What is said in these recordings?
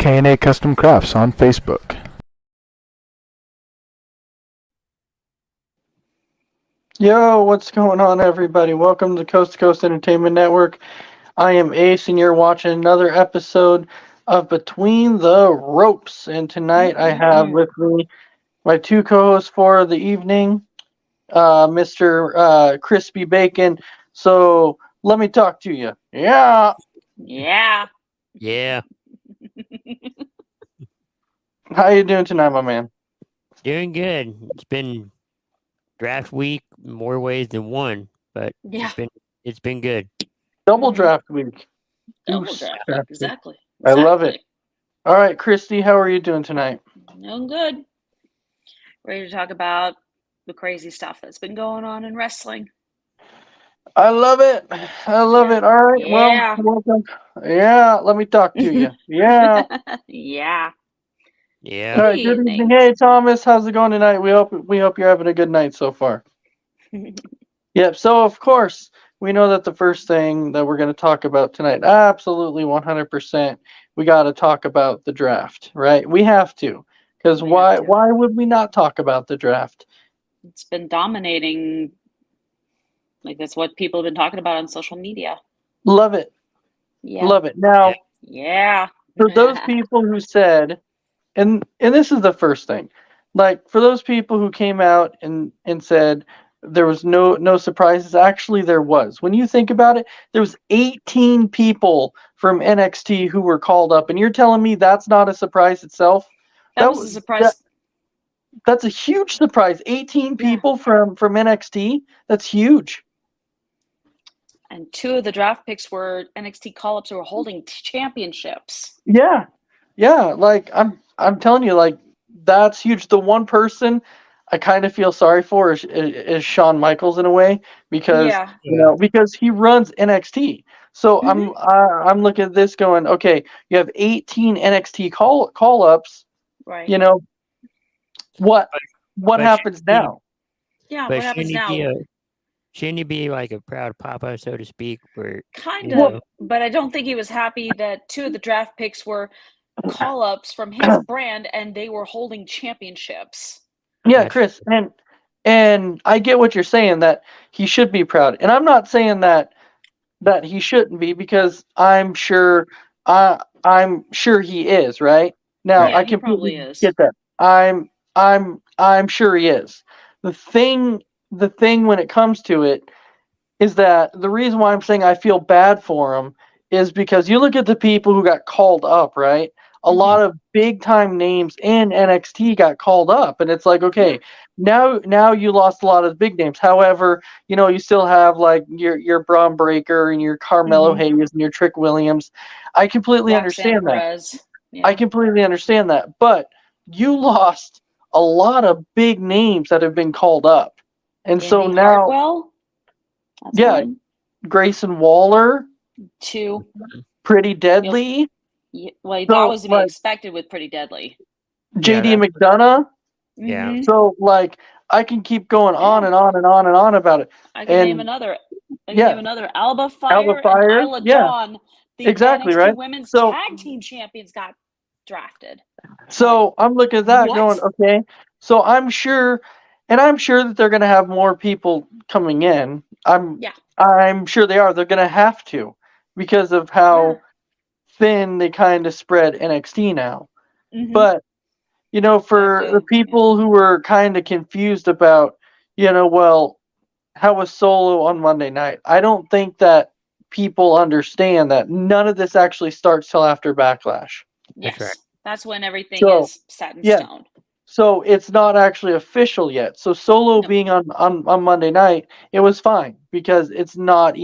K&A Custom Crafts on Facebook. Yo, what's going on, everybody? Welcome to Coast Entertainment Network. I am Ace, and you're watching another episode of Between the Ropes. And tonight I have with me my two co-hosts for the evening, Mr. Crispy Bacon. So let me talk to you. Yeah. Yeah. Yeah, How you doing tonight, my man? doing good. It's been draft week more ways than one, but Yeah. it's been good. Double Mhm. draft week. Double Deuce draft. draft week. Exactly. I love it. All right, Christy, how are you doing tonight? Doing good. Ready to talk about the crazy stuff that's been going on in wrestling. I love it. I love Yeah. it. All right. Yeah. Well, welcome. Yeah, let me talk to you. Yeah. Yeah. Yeah, All right. Good evening. evening. Hey, Thomas. How's it going tonight? We hope you're having a good night so far. Yep. So of course we know that the first thing that we're going to talk about tonight, absolutely 100%, we got to talk about the draft, right? We have to, because We why? have to. Why would we not talk about the draft? It's been dominating. Like, that's what people have been talking about on social media. Love it. Yeah. Love it. Now, Yeah. for those people who said, and this is the first thing, like for those people who came out and said there was no surprises, actually there was. When you think about it, there was 18 people from NXT who were called up, and you're telling me that's not a surprise itself? That was a surprise. That's a huge surprise. 18 Yeah. people from NXT. That's huge. And two of the draft picks were NXT call-ups who were holding championships. Yeah. Like I'm telling you, like that's huge. The one person I kind of feel sorry for is Shawn Michaels in a way, because Yeah. because he runs NXT. So Mhm. I'm looking at this going, okay, you have 18 NXT call ups. Right. You know what but happens now? Yeah. but What happens shouldn't now? shouldn't he be like a proud papa, so to speak? Where Kind you of, know, but I don't think he was happy that two of the draft picks were call-ups from his brand and they were holding championships. Yeah, That's- Chris, and I get what you're saying, that he should be proud, and I'm not saying that he shouldn't be, because I'm sure he is, right? Now Yeah, I he probably completely is. get that. I'm sure he is. The thing when it comes to it is that the reason why I'm saying I feel bad for him is because you look at the people who got called up, right? A lot of big time names in NXT got called up, and it's like, okay, now you lost a lot of the big names. However, you still have like your Braun Breaker and your Carmelo Hayes and your Trick Williams. I completely Roxanne understand that. Perez. Yeah. I completely understand that, but you lost a lot of big names that have been called up, and so Indy now, Hartwell. That's yeah, one. Grayson Waller, Two. Pretty Deadly, Yeah, well, So, that was to be like- expected with Pretty Deadly. JD that's- McDonough. Yeah. Mhm. So, like, I can keep going on and on and on and on about it. I can name And another. I can yeah. name another. Alba Fire Fire, and Isla yeah. Dawn. The Exactly, NXT right? Women's So- Tag Team Champions got drafted. So I'm looking at that What? going, okay. So I'm sure that they're going to have more people coming in. I'm sure they are. They're going to have to, because of how thin they kind of spread NXT now. Mhm. But for the people who were kind of confused about, well, how was Solo on Monday night? I don't think that people understand that none of this actually starts till after Backlash. Yes, right. that's when everything So, is set in yeah. stone. So it's not actually official yet. So Solo No. being on Monday night, it was fine, because it's not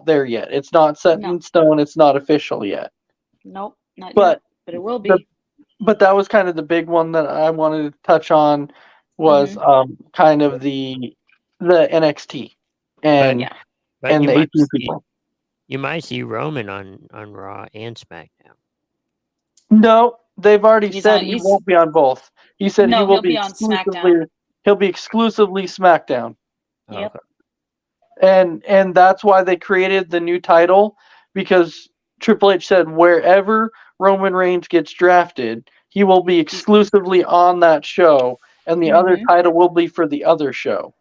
there yet. It's not set No. in stone. It's not official yet. Nope, not But yet. But it will be. But that was kind of the big one that I wanted to touch on, was kind of the NXT and Yeah. But and you the might 18 see, people. you might see Roman on Raw and SmackDown. No, they've already He's said on- he he's- won't be on both. He said No, he will he'll be on exclusively. He'll be exclusively SmackDown, Yep. Okay. and that's why they created the new title, because Triple H said wherever Roman Reigns gets drafted, he will be exclusively on that show, and the other Mhm. title will be for the other show.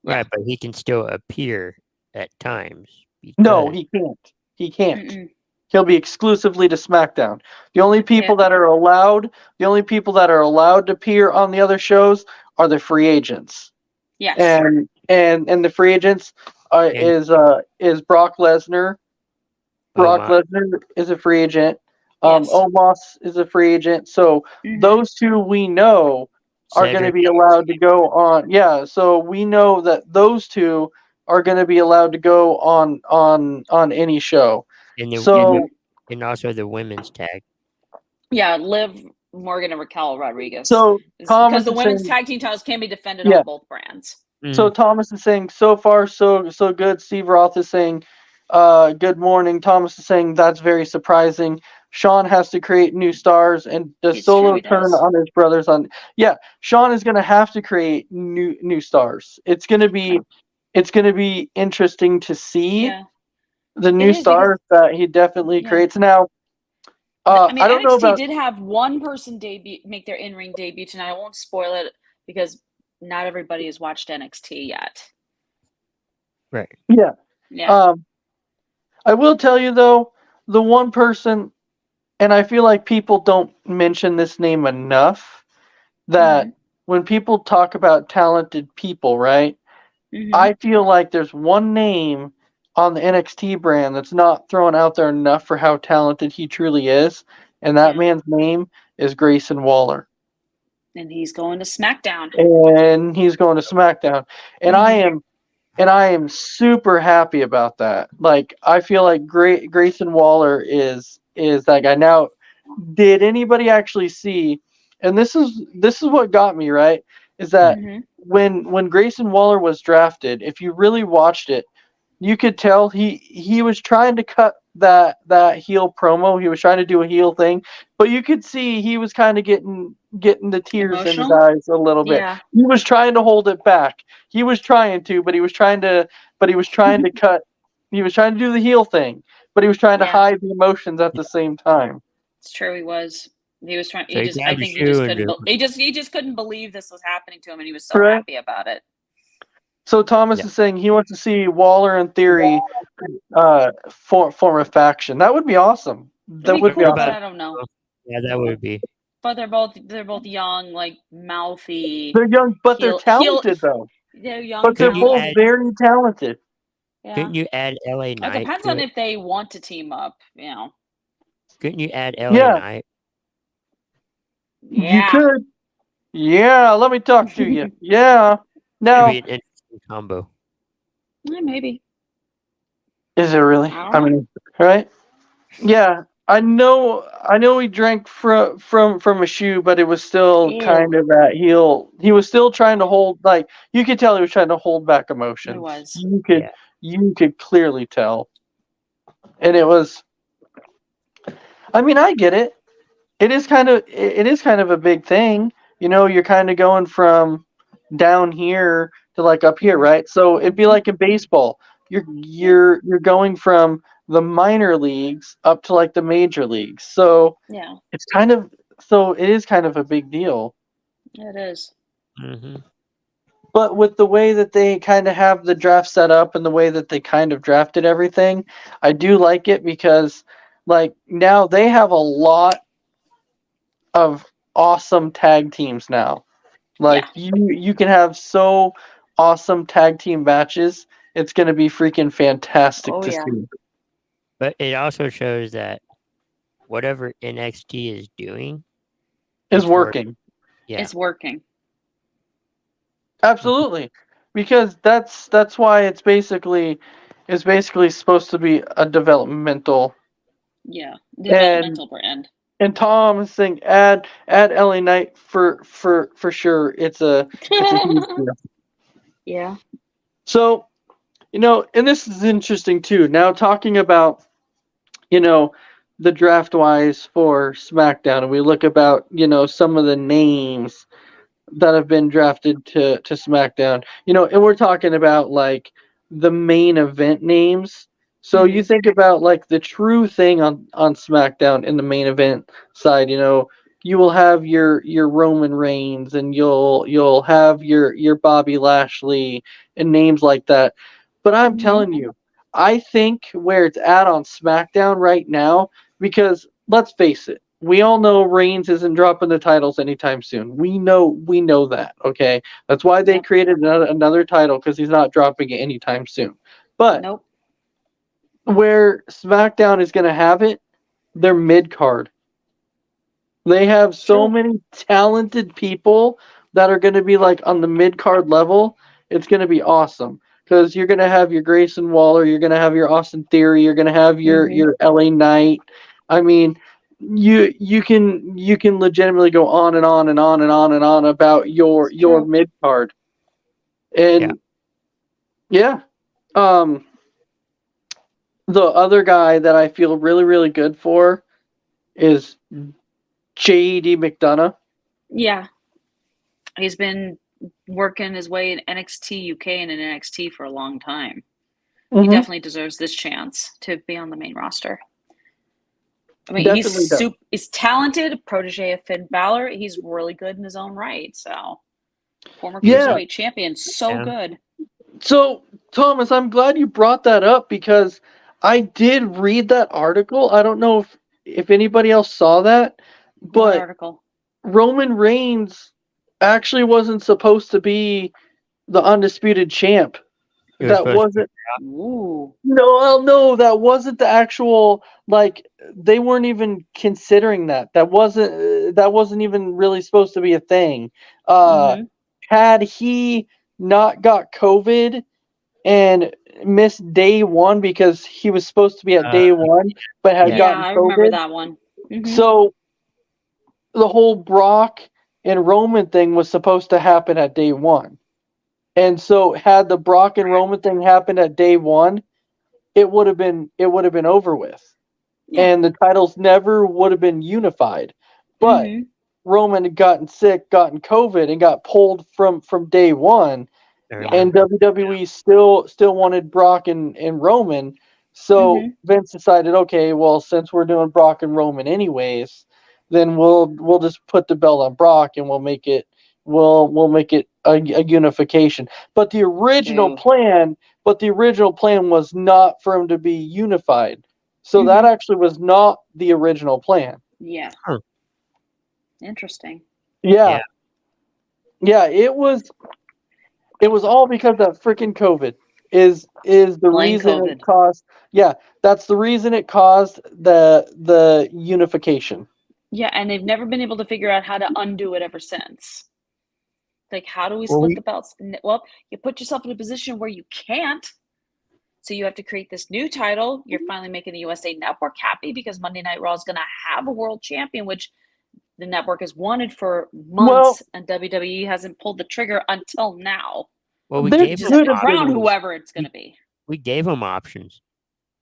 Yeah. Right, but he can still appear at times. No, because- he can't. He can't. Mm-mm. He'll be exclusively to SmackDown. The only people that are allowed to appear on the other shows are the free agents. Yes. And the free agents is Brock Lesnar. Brock Omos. Lesnar is a free agent. Yes. Omos is a free agent. So Mhm. those two we know are going to Cedric be allowed to go on. Yeah, so we know that those two are going to be allowed to go on any show. and, So and also the women's tag. Yeah, Liv Morgan and Raquel Rodriguez. so Thomas Because the is women's saying, tag team titles can be defended Yeah. on both brands. so Mhm. Thomas is saying so far so good. Steve Roth is saying good morning. Thomas is saying that's very surprising. Sean has to create new stars and the It's true, solo he turn does. on his brothers on. Yeah, Sean is going to have to create new stars. It's going to be interesting to see Yeah. the new is, because- stars that he definitely Yeah. creates. Now, I mean, I don't know NXT about did have one person make their in-ring debut tonight. I won't spoil it because not everybody has watched NXT yet. Right. yeah. Yeah. I will tell you though, the one person, and I feel like people don't mention this name enough, that when people talk about talented people, right? Mhm. I feel like there's one name on the NXT brand that's not thrown out there enough for how talented he truly is, and that Yeah. man's name is Grayson Waller. And he's going to SmackDown. And he's going to SmackDown. And I am super happy about that. Like I feel like Grayson Waller is that guy. Now, did anybody actually see? And this is what got me, right? Is that Mhm. when Grayson Waller was drafted, if you really watched it, you could tell he was trying to cut that heel promo. He was trying to do a heel thing, but you could see he was kind of getting the tears in his Emotional? eyes a little bit. Yeah. He was trying to hold it back. He was trying to, but he was trying to cut. He was trying to do the heel thing, but he was trying to Yeah. hide the emotions at the same time. It's true. He was. He was trying. So he I grabbed think his he just shoe and couldn't. He just couldn't believe this was happening to him, and he was so Right. happy about it. So Thomas Yeah. is saying he wants to see Waller and Theory form a faction. That would be awesome. That would be cool, awesome. but I don't know. Yeah, that would be. But they're both young, like mouthy. They're young, but they're Heel- talented though. They're young. But they're Couldn't you both add- very talented. Yeah. Couldn't you add LA It Knight? depends to on it? if they want to team up. You know. Couldn't you add LA Yeah. Knight? Yeah. You could. Yeah, let me talk to you. Yeah. Now, That'd be an interesting combo. Yeah, maybe. is it really? I don't I mean, right? Yeah. I know he drank from a shoe, but it was still Ew. kind of that heel. He was still trying to hold, like, you could tell he was trying to hold back emotions. It was. You could clearly tell. And it was, I mean, I get it. It is kind of a big thing. You know, you're kind of going from down here to like up here, right? So it'd be like in baseball. You're going from the minor leagues up to like the major leagues. So Yeah, it is kind of a big deal. it is. Mm-hmm. But with the way that they kind of have the draft set up and the way that they kind of drafted everything, I do like it because like now they have a lot of awesome tag teams now. Like you can have so awesome tag team matches. It's going to be freaking fantastic Oh, to yeah. see. But it also shows that whatever NXT is doing Is It's working. Yeah. It's working. Absolutely. Because that's why it's basically supposed to be a developmental. Yeah, developmental brand. And Tom is saying add LA Knight for sure. It's a huge deal. Yeah. So, you know, and this is interesting too. Now talking about, you know, the draft wise for SmackDown, and we look about, you know, some of the names that have been drafted to SmackDown. You know, and we're talking about like the main event names. So you think about like the true thing on SmackDown in the main event side, you will have your Roman Reigns and you'll have your Bobby Lashley and names like that. But I'm telling you, I think where it's at on SmackDown right now, because let's face it, we all know Reigns isn't dropping the titles anytime soon. We know that, okay? That's why they created another title, because he's not dropping it anytime soon. But Nope. where SmackDown is going to have it, they're mid card. They have so many talented people that are going to be like on the mid card level. It's going to be awesome because you're going to have your Grayson Waller, you're going to have your Austin Theory, you're going to have your LA Knight. I mean, you can legitimately go on and on and on and on and on about your mid card. And the other guy that I feel really, really good for is J.D. McDonough. Yeah. He's been working his way in NXT UK and in NXT for a long time. He definitely deserves this chance to be on the main roster. I mean, he's talented, protege of Finn Balor. He's really good in his own right. So, former Cruiserweight champion, good. So, Thomas, I'm glad you brought that up because I did read that article. I don't know if anybody else saw that, but article? Roman Reigns actually wasn't supposed to be the undisputed champ. That wasn't. No, that wasn't the actual. Like, they weren't even considering that. That wasn't even really supposed to be a thing. Had he not got COVID and missed day one because he was supposed to be at day one, but had gotten COVID. I remember that one. So the whole Brock and Roman thing was supposed to happen at day one. And so had the Brock and Roman thing happened at day one, it would have been over with. Yeah. And the titles never would have been unified. But Roman had gotten sick, gotten COVID, and got pulled from day one. And WWE still wanted Brock and Roman. So Vince decided, okay, well, since we're doing Brock and Roman anyways, then we'll just put the belt on Brock and we'll make it a unification. But the original plan was not for him to be unified. So that actually was not the original plan. Yeah. Interesting. Yeah. It was all because of freaking COVID is the reason it caused. Yeah, that's the reason it caused the unification. Yeah, and they've never been able to figure out how to undo it ever since. Like, how do we split the belts? Well, you put yourself in a position where you can't. So you have to create this new title. You're finally making the USA Network happy because Monday Night Raw is going to have a world champion, which the network has wanted for months, and WWE hasn't pulled the trigger until now. Well, we gave them crown whoever it's going to be. We gave them options.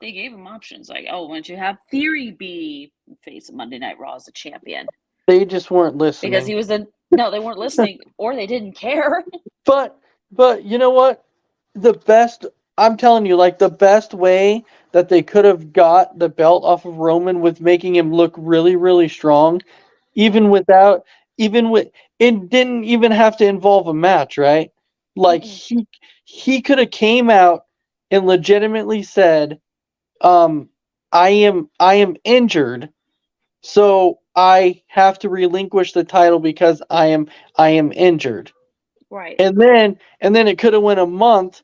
They gave him options like, why don't you have Theory be face of Monday Night Raw as a champion? They just weren't listening. Because he was no, they weren't listening, or they didn't care. But you know what? I'm telling you, like, the best way that they could have got the belt off of Roman was making him look really, really strong, it didn't even have to involve a match, right? Like, he could have came out and legitimately said, I am injured, so I have to relinquish the title because I am injured. Right. And then it could have went a month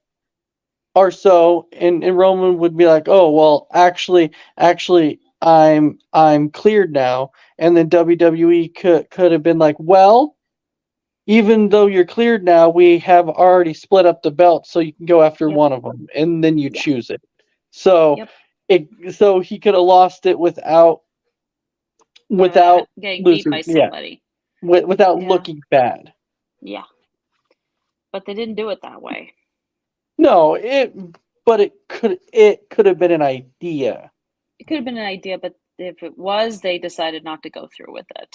or so, and Roman would be like, "Oh, well, actually, I'm cleared now." And then WWE could have been like, "Well, even though you're cleared now, we have already split up the belt, so you can go after one of them, and then you choose it." So so he could have lost it without getting losing, beat by somebody. Without looking bad. Yeah. But they didn't do it that way. No, it could have been an idea. It could have been an idea, but if it was, they decided not to go through with it.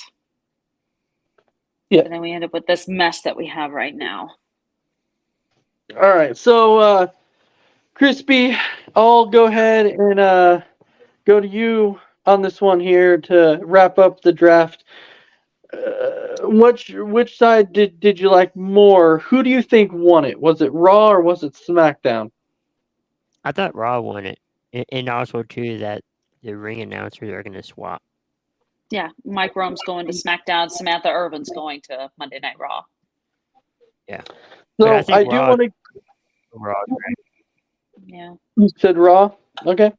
Yeah. And then we end up with this mess that we have right now. All right. So Crispy, I'll go ahead and go to you on this one here to wrap up the draft. Which side did you like more? Who do you think won it? Was it Raw or was it SmackDown? I thought Raw won it, and also too that the ring announcers are going to swap. Yeah, Mike Rome's going to SmackDown. Samantha Irvin's going to Monday Night Raw. Yeah. So But I think I do Raw- want to. Raw, right? Yeah. You said Raw. Okay.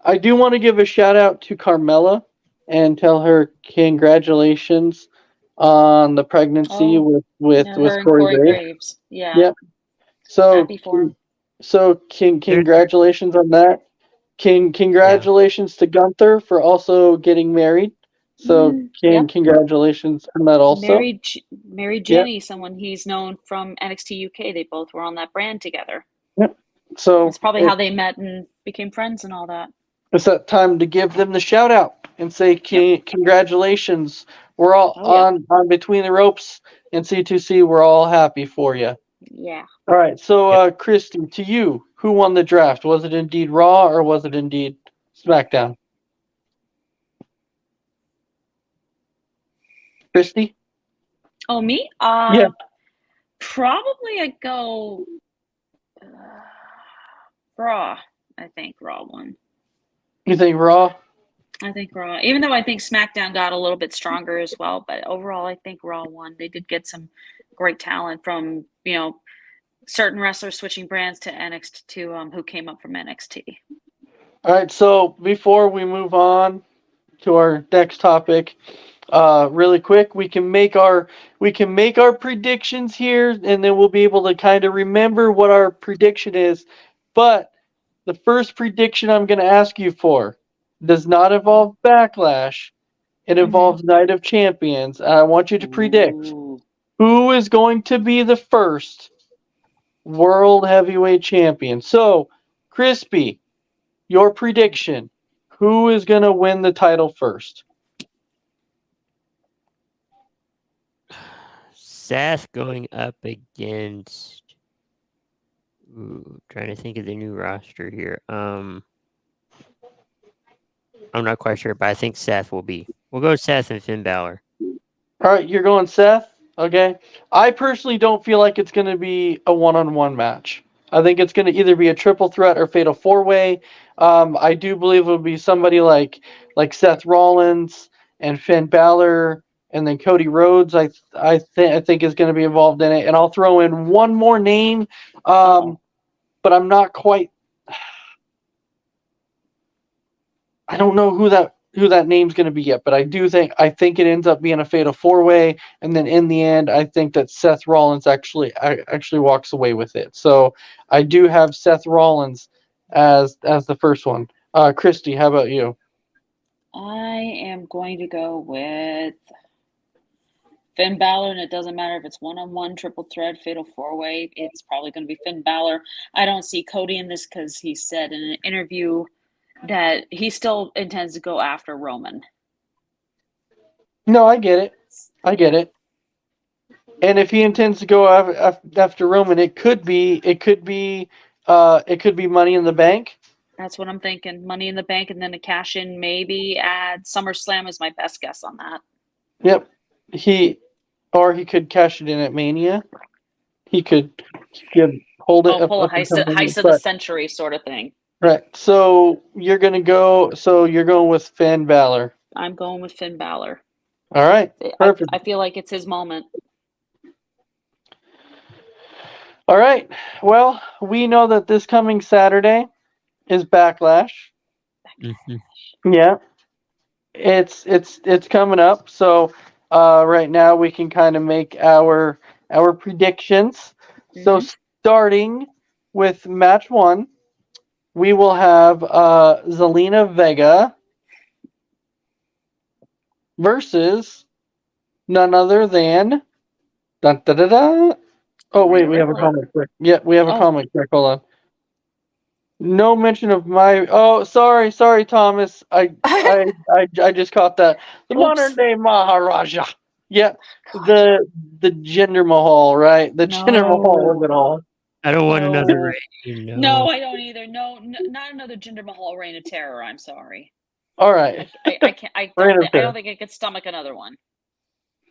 I do want to give a shout out to Carmella and tell her congratulations on the pregnancy Oh, with Yeah, her and Corey Corey Graves. Graves. Yeah. Yep. So Happy for him. So congratulations on that. Congratulations to Gunther for also getting married. So Yep. congratulations on that also. Mary Jenny, someone he's known from NXT UK. They both were on that brand together. So That's probably how they met and became friends and all that. it's that time to give them the shout out and say congratulations. We're all on Between the Ropes and C2C. We're all happy for you. Yeah. All right. So Christy, to you, who won the draft? Was it indeed Raw or was it indeed SmackDown? Christy? Oh, me? Yeah. Probably I'd go Raw. I think Raw won. You think Raw? I think Raw. Even though I think SmackDown got a little bit stronger as well, but overall I think Raw won. They did get some great talent from, certain wrestlers switching brands to NXT to who came up from NXT. All right, so before we move on to our next topic, really quick, we can make our predictions here, and then we'll be able to kind of remember what our prediction is. But the first prediction I'm going to ask you for does not involve Backlash. It involves Night of Champions. I want you to predict who is going to be the first World Heavyweight Champion. So, Crispy, your prediction. Who is going to win the title first? Seth going up against. Trying to think of the new roster here. I'm not quite sure, but I think Seth will be. We'll go Seth and Finn Balor. All right, you're going Seth? Okay. I personally don't feel like it's going to be a one-on-one match. I think it's going to either be a triple threat or fatal four-way. I do believe it will be somebody like Seth Rollins and Finn Balor and then Cody Rhodes. I think is going to be involved in it. And I'll throw in one more name, but I'm not quite. I don't know who that name's going to be yet, but I think it ends up being a fatal four-way, and then in the end, I think that Seth Rollins actually walks away with it. So I do have Seth Rollins as the first one. Christy, how about you? I am going to go with Finn Balor, and it doesn't matter if it's one-on-one, triple threat, fatal four-way. It's probably going to be Finn Balor. I don't see Cody in this because he said in an interview that he still intends to go after Roman. No, I get it. And if he intends to go after Roman, it could be Money in the Bank. That's what I'm thinking. Money in the Bank, and then a cash in maybe at SummerSlam is my best guess on that. Yep, he could cash it in at Mania. He could hold it. Pull a heist of the century sort of thing. Right. So you're going with Finn Balor. I'm going with Finn Balor. All right. Perfect. I feel like it's his moment. All right. Well, we know that this coming Saturday is Backlash. Mm-hmm. Yeah. It's coming up. So right now we can kind of make our predictions. Mm-hmm. So starting with match 1, we will have Zelina Vega versus none other than Oh wait, we have a comment quick. Yeah, we have a comment quick. Hold on. No mention of my. Oh, sorry, Thomas. I just caught that. The modern day Maharaja. Yeah, the Jinder Mahal, right? The Jinder Mahal of it all. I don't want No. another reign. No, I don't either. No, not another Jinder Mahal reign of terror. I'm sorry. All right. I can't. I Reign of don't terror. think I could stomach another one.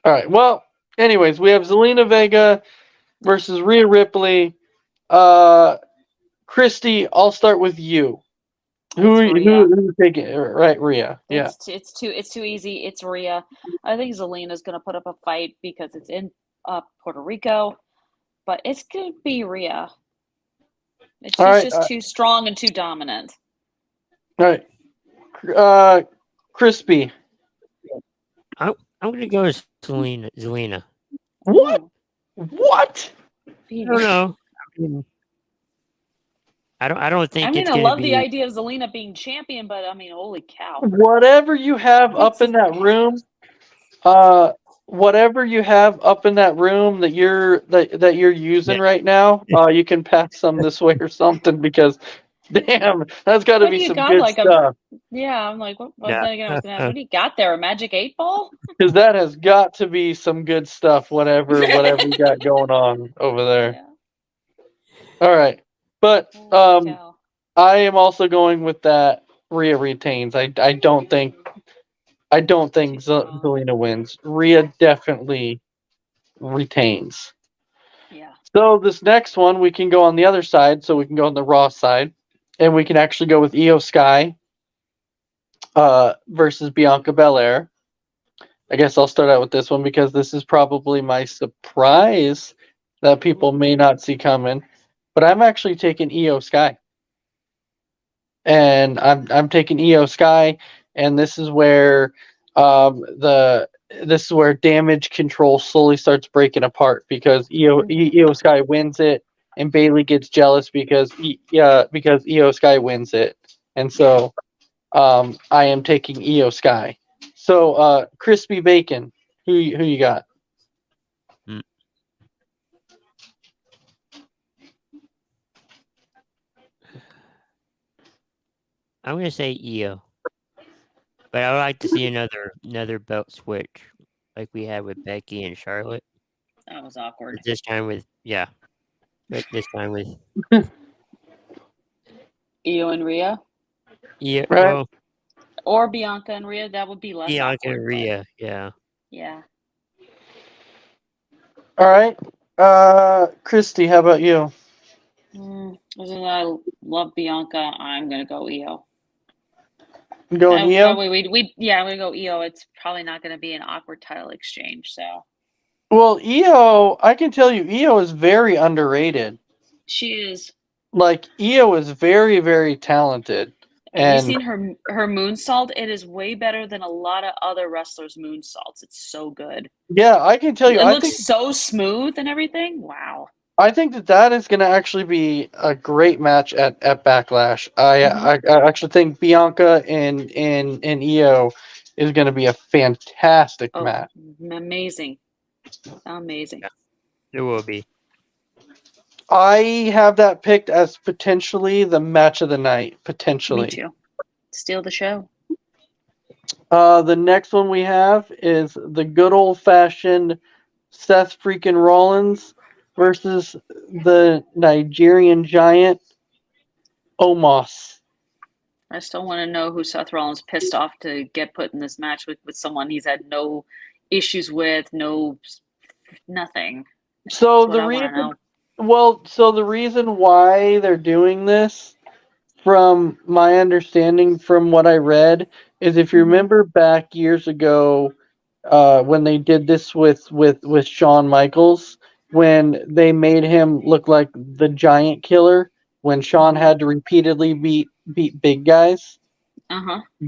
All right. Well, anyways, we have Zelina Vega versus Rhea Ripley. Christy, I'll start with you. Who It's Rhea. are you taking? Right, Rhea. Yeah. It's too easy. It's Rhea. I think Zelina's gonna put up a fight because it's in Puerto Rico, but it's gonna be Rhea. She's All right, just too strong and too dominant. All right. Crispy. I'm gonna go with Zelina. What? What? I don't know. I don't think I'm it's gonna gonna love be. the idea of Zelina being champion, but I mean, holy cow! Whatever you have up in that room, whatever you have up in that room that you're using right now, you can pass some this way or something because, damn, that's got to What do be you some got, good like a- stuff. Yeah, I'm like, what? Yeah. Then again, I was gonna ask, what do you got there? A magic 8-ball? Because that has got to be some good stuff. Whatever you got going on over there. Yeah. All right, but Holy cow. I am also going with that. Rhea retains. I don't think Too strong. Zelina wins. Rhea definitely retains. Yeah. So this next one, we can go on the other side. So we can go on the Raw side, and we can actually go with Io Sky versus Bianca Belair. I guess I'll start out with this one because this is probably my surprise that people may not see coming. But I'm actually taking Io Sky. And I'm taking Io Sky, and this is where damage control slowly starts breaking apart because Io Sky wins it, and Bailey gets jealous because Io Sky wins it, and so I am taking Io Sky. So Crispy Bacon, who you got? I'm gonna say Io, but I would like to see another belt switch like we had with Becky and Charlotte. That was awkward. But this time with Io and Rhea, Right. Right. or Bianca and Rhea. That would be less Bianca awkward. and Rhea. Yeah. Yeah. All right, Christy, how about you? As I love Bianca, I'm gonna go Io. You going Io? Probably I'm gonna go Io. It's probably not gonna be an awkward title exchange. So Well, Io, I can tell you, Io is very underrated. she is. Like Io is very, very talented. Have you seen her moonsault? It is way better than a lot of other wrestlers' moonsaults. It's so good. Yeah, I can tell you. It looks so smooth and everything. Wow. I think that is going to actually be a great match at Backlash. I actually think Bianca and Io is going to be a fantastic match. Amazing. Amazing. It will be. I have that picked as potentially the match of the night. Potentially. Me too. Steal the show. The next one we have is the good old fashioned Seth freaking Rollins versus the Nigerian giant Omos. I still want to know who Seth Rollins pissed off to get put in this match with someone he's had no issues with, nothing. So the reason why they're doing this, from my understanding, from what I read, is if you remember back years ago, when they did this with Shawn Michaels, when they made him look like the giant killer, when Shawn had to repeatedly beat big guys.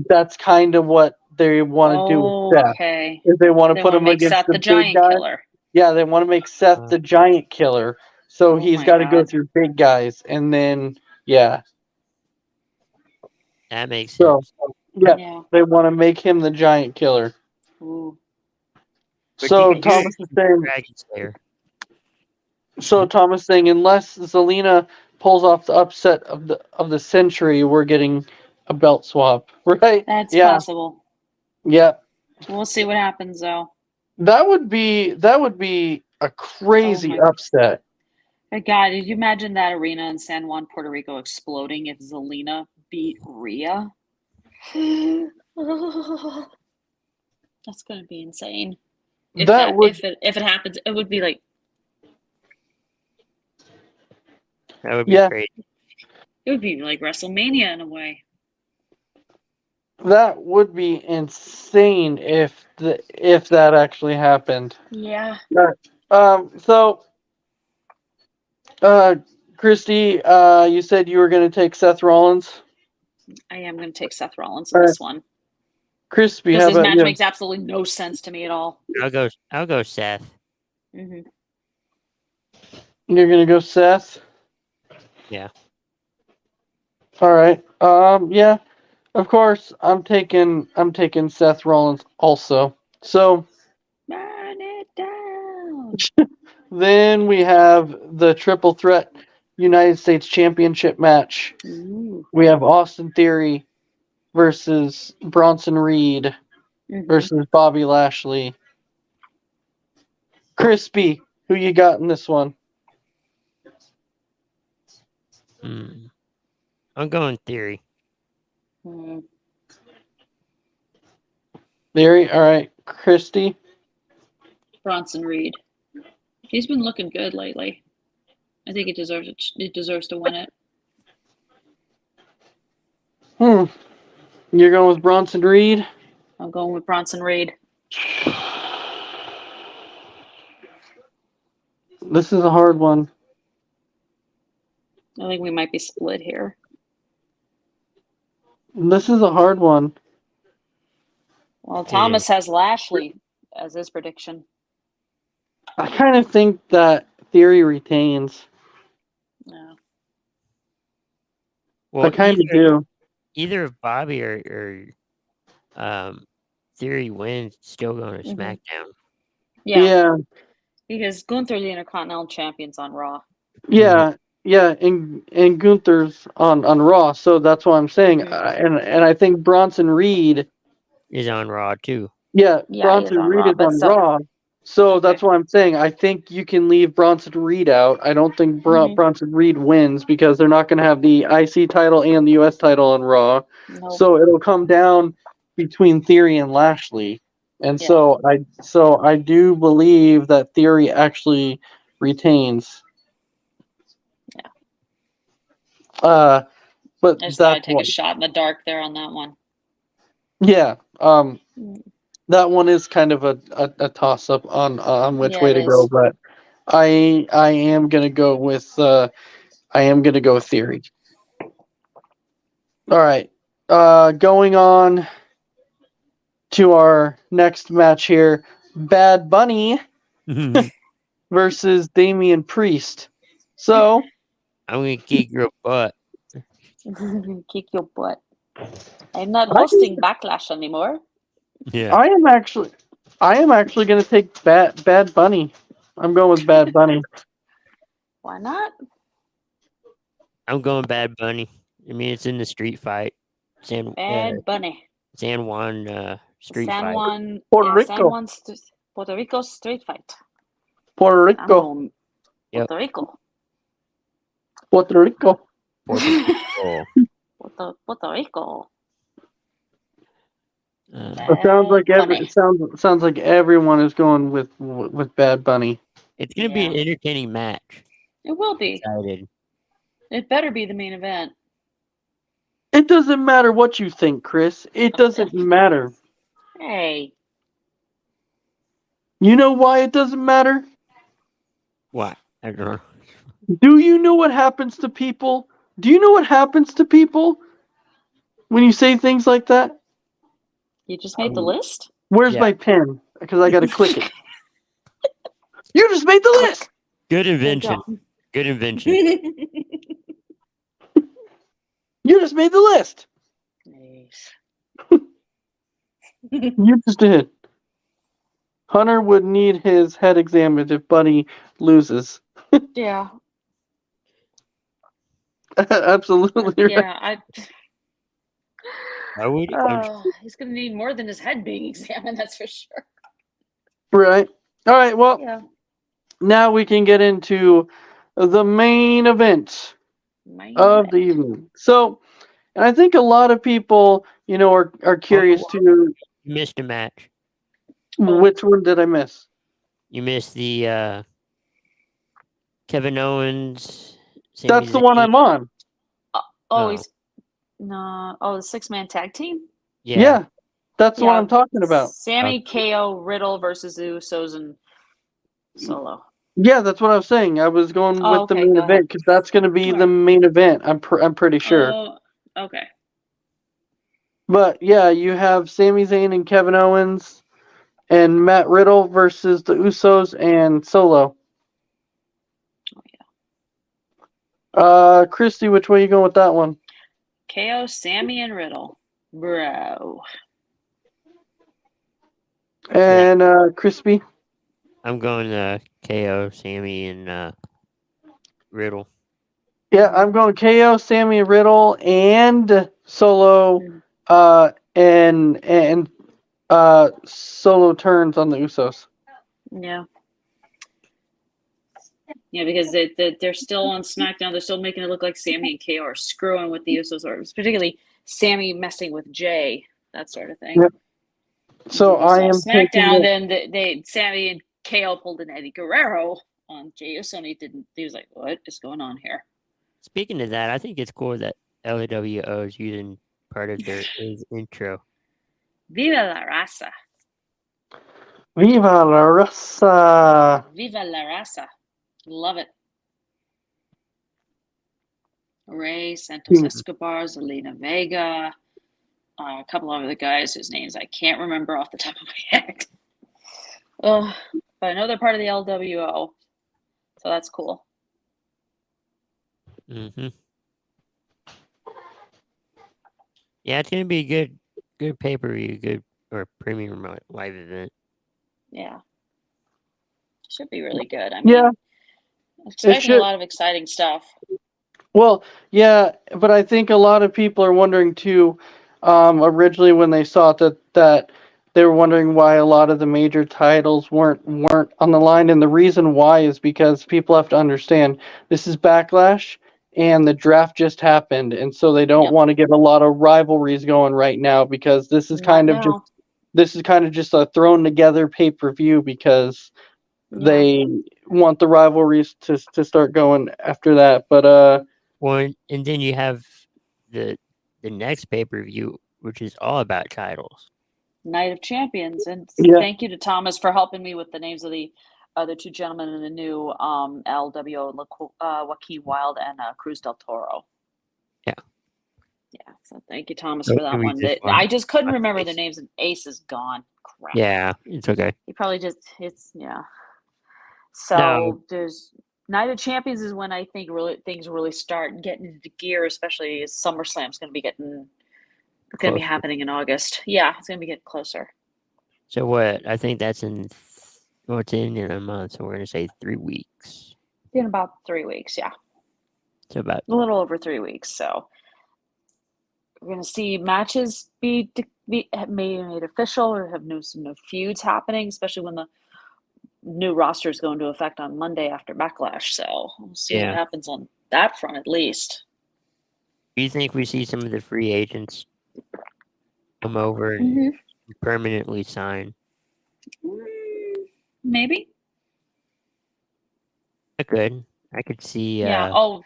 That's kind of what they want to do with Seth. Okay. Is they want to put him against Seth the the giant big guy. killer. Yeah, they want to make Seth the giant killer. So he's my got to go God. through big guys, and then yeah. That makes So sense. Yeah. they want to make him the giant killer. Ooh. But So you can do Thomas is saying. Dragon Slayer. So Thomas saying, unless Zelina pulls off the upset of the century, we're getting a belt swap, right? That's possible. Yeah. We'll see what happens though. That would be a crazy Oh my- upset. God, did you imagine that arena in San Juan, Puerto Rico exploding if Zelina beat Rhea? That's gonna be insane. If it happens, it would be like, That would be Yeah. great. it would be like WrestleMania in a way. That would be insane if that actually happened. Yeah. So, Christy, you said you were going to take Seth Rollins. I am going to take Seth Rollins in All this one. Crispy, Because how this about match you? makes absolutely no sense to me at all. I'll go Seth. Hmm You're going to go Seth? Yeah. All right. Yeah. Of course, I'm taking Seth Rollins also. So, Burn it down. then we have the triple threat United States Championship match. Ooh. We have Austin Theory versus Bronson Reed Mhm. versus Bobby Lashley. Crispy, who you got in this one? I'm going Theory. Mm. Theory, all right. Christy, Bronson Reed. He's been looking good lately. I think it deserves it. It deserves to win it. You're going with Bronson Reed? I'm going with Bronson Reed. This is a hard one. I think we might be split here. This is a hard one. Well, Thomas has Lashley as his prediction. I kind of think that Theory retains. No. Well, I kind of do. Either if Bobby or Theory wins, still going to Mhm. SmackDown. Yeah. Because Gunther's the Intercontinental Champion's on Raw. Yeah, and Gunther's on Raw, so that's what I'm saying. Mhm. And I think Bronson Reed. Is on Raw too. Yeah, Yeah, he Bronson is on Reed Raw, is but on still. Raw. So Okay. that's what I'm saying. I think you can leave Bronson Reed out. I don't think Mhm. Bronson Reed wins because they're not going to have the IC title and the US title on Raw. No. So it'll come down between Theory and Lashley. And Yeah. so I do believe that Theory actually retains. Yeah. But I just thought I'd that's take one. a shot in the dark there on that one. Yeah. Mm. That one is kind of a toss up on which Yeah, way it to go, is. but I am gonna go with Theory. All right. Going on to our next match here, Bad Bunny versus Damian Priest. So I'm going to kick your butt. Kick your butt. I'm not hosting Backlash anymore. Yeah. I am actually gonna take Bad Bunny. I'm going with Bad Bunny. Why not? I'm going Bad Bunny. I mean, it's in the street fight. Bad Bunny. San Juan street San fight. Juan. Puerto Yeah, Rico. San Juan. Puerto Rico street fight. Puerto I'm Rico. going Yep. Puerto Rico. Puerto Rico. Puerto Rico. Puerto Rico. It sounds like everyone is going with Bad Bunny. It's going to be an entertaining match. It will be. Excited. It better be the main event. It doesn't matter what you think, Chris. It doesn't matter. Hey. You know why it doesn't matter? What? I don't know. Do you know what happens to people? Do you know what happens to people when you say things like that? You just made the list? Where's my pen? Because I got to click it. You just made the list. Good invention. Good invention. You just made the list. Nice. You just did. Hunter would need his head examined if Bunny loses. Yeah. Absolutely right. Yeah, I would. he's going to need more than his head being examined, that's for sure. Right. All right. Well, now we can get into the main event Main of the event. evening. So, and I think a lot of people, are curious to You missed a match. which one did I miss? You missed the Kevin Owens. Sami That's the one Zayn. I'm on. Oh, Oh. he's no. Oh, the 6-man tag team. Yeah, that's the one I'm talking about. Sammy, KO, Riddle versus the Usos and Solo. Yeah, that's what I was saying. I was going Oh, with the okay, main go event ahead. because that's going to be the Alright. main event. I'm pretty sure. Oh, okay. But yeah, you have Sami Zayn and Kevin Owens and Matt Riddle versus the Usos and Solo. Oh, yeah. Christy, which way you going with that one? KO, Sammy, and Riddle. Bro. And Crispy? I'm going KO, Sammy, and Riddle. Yeah, I'm going KO, Sammy, Riddle, and Solo. And Solo turns on the Usos. Yeah. Yeah, because they're still on SmackDown. They're still making it look like Sammy and KO are screwing with the Usos, or particularly Sammy messing with Jay, that sort of thing. Yep. So We I saw am taking SmackDown. it. Then they Sammy and KO pulled in Eddie Guerrero on Jey Uso, and he was like, "What is going on here?" Speaking of that, I think it's cool that LWO is using part of his intro. Viva la raza! Viva la raza! Viva la raza! Love it. Ray Santos Escobar, Zelina Vega, a couple of other guys whose names I can't remember off the top of my head. But I know they're part of the LWO, so that's cool. Mm-hmm. Yeah, it's gonna be a good pay-per-view, good or premium live event. Yeah, should be really good. I Yeah, expecting a lot of exciting stuff. Well, yeah, but I think a lot of people are wondering too. Originally, when they saw that they were wondering why a lot of the major titles weren't on the line, and the reason why is because people have to understand this is Backlash, and the draft just happened, and so they don't want to get a lot of rivalries going right now because this is kind of just a thrown together pay-per-view because they want the rivalries to start going after that. But Well, and then you have the next pay-per-view, which is all about titles. Night of Champions, and thank you to Thomas for helping me with the names of the other two gentlemen in the new LWO, Joaquin Wilde and Cruz del Toro. Yeah. Yeah, so thank you, Thomas, for that one. I just couldn't remember their names, and Ace is gone. Crap. Yeah, it's okay. He probably So there's Night of Champions is when I think things really start getting into gear, especially as SummerSlam's going to be happening in August. Yeah, it's going to be getting closer. So what? I think that's in a month, so we're going to say 3 weeks. In about 3 weeks, yeah. So about a little over 3 weeks. So we're going to see matches be made official or have some new feuds happening, especially when the new roster is going to effect on Monday after Backlash. So we'll see what happens on that front at least. Do you think we see some of the free agents come over and permanently sign? Maybe. I could see. Yeah. Oh,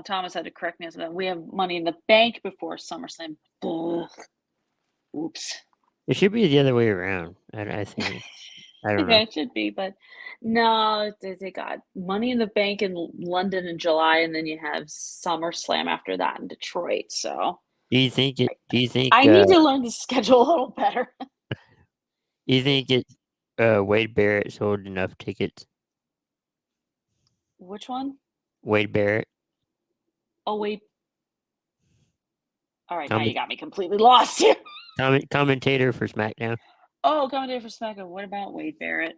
Thomas had to correct me on that. We have Money in the Bank before SummerSlam. Ugh. Oops. It should be the other way around. I think. I don't know. Yeah, it should be, but no, they got Money in the Bank in London in July, and then you have SummerSlam after that in Detroit. So, do you think I need to learn to schedule a little better? Do you think Wade Barrett sold enough tickets? Which one? Wade Barrett. Oh, wait. All right, now you got me completely lost here. Commentator for SmackDown. Oh, commentator for SmackDown. What about Wade Barrett?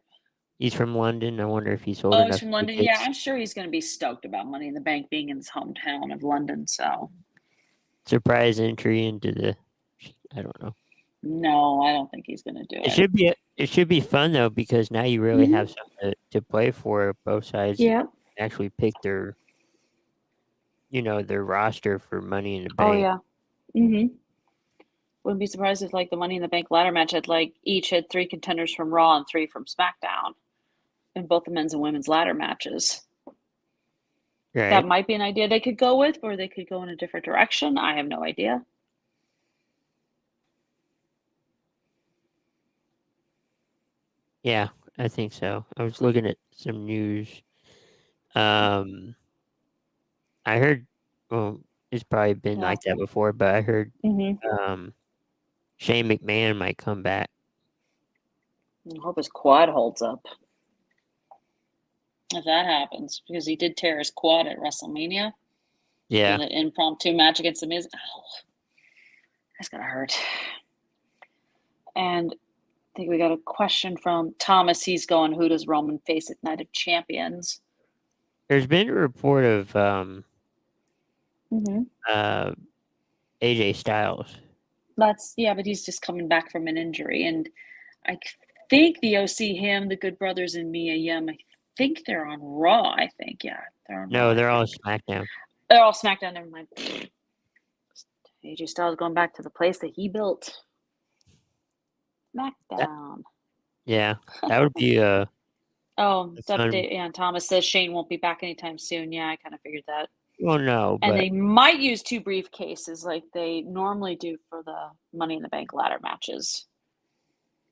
He's from London. I wonder if he sold enough. He's from London. Tickets. Yeah, I'm sure he's going to be stoked about Money in the Bank being in his hometown of London. So, surprise entry into the. I don't know. No, I don't think he's going to do it. It should be fun though because now you really have something to play for both sides. Yeah. actually pick their, their roster for Money in the Oh Bank. yeah. Mm-hmm. Wouldn't be surprised if like the Money in the Bank ladder match had like each had 3 contenders from Raw and 3 from SmackDown in both the men's and women's ladder matches. Right. That might be an idea they could go with, or they could go in a different direction. I have no idea. Yeah, I think so. I was looking at some news. I heard, well, it's probably been Yeah. like that before, but I heard Mm-hmm. Shane McMahon might come back. I hope his quad holds up. If that happens, because he did tear his quad at WrestleMania. Yeah. In an impromptu match against The Miz. Ow. That's gonna hurt. And I think we got a question from Thomas. He's going, who does Roman face at Night of Champions? There's been a report of Mm-hmm. AJ Styles. But he's just coming back from an injury. And I think the OC, him, the Good Brothers, and Mia Yim, I think they're on Raw, I think. Yeah, they're on Raw. No, they're all SmackDown. They're all SmackDown, never mind. AJ Styles going back to the place that he built. SmackDown. Yeah, that would be Oh, It's the fun. update. Yeah, Thomas says Shane won't be back anytime soon. Yeah, I kind of figured that. well, no, And but they might use 2 briefcases like they normally do for the Money in the Bank ladder matches.